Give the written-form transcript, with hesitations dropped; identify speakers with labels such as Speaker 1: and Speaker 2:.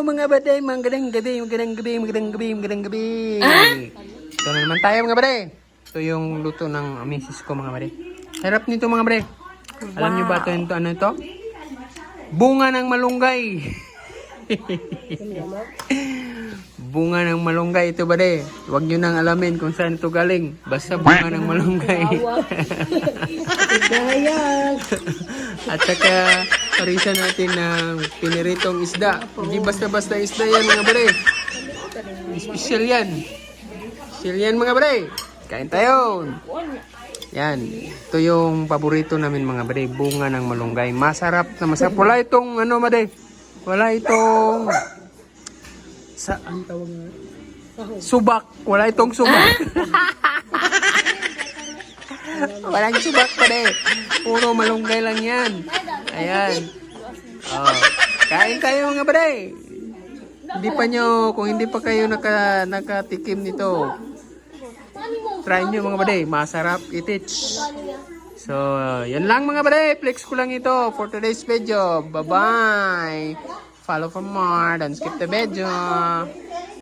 Speaker 1: mga baday, magandang gabi, magandang gabi, magandang gabi, magandang gabi. Ito na naman tayo mga baday. Ito yung luto ng misis ko mga baday. Sarap nito mga baday. Alam niyo ba ito, ano ito? Bunga ng malunggay. Bunga ng malunggay ito baday. Huwag niyo nang alamin kung saan ito galing. Basta bunga ng malunggay. At saka parisan natin ng piniritong isda. Hindi basta-basta isda yan mga bre. Special yan. Special yan mga bre. Kain tayo. Yan. Ito yung paborito namin mga bre. Bunga ng malunggay. Masarap na masarap. Wala itong ano bre. Wala itong ang tawag nga? Subak. Wala itong subak. Walang subak pa rin. Puro malunggay lang yan. Ayan. Oh. Kain tayo mga bre. Hindi pa nyo, kung hindi pa kayo nakatikim nito, try nyo mga bre. Masarap itich. So, yan lang mga bre. Flex ko lang ito for today's video. Bye-bye. Follow for more. Don't skip the video.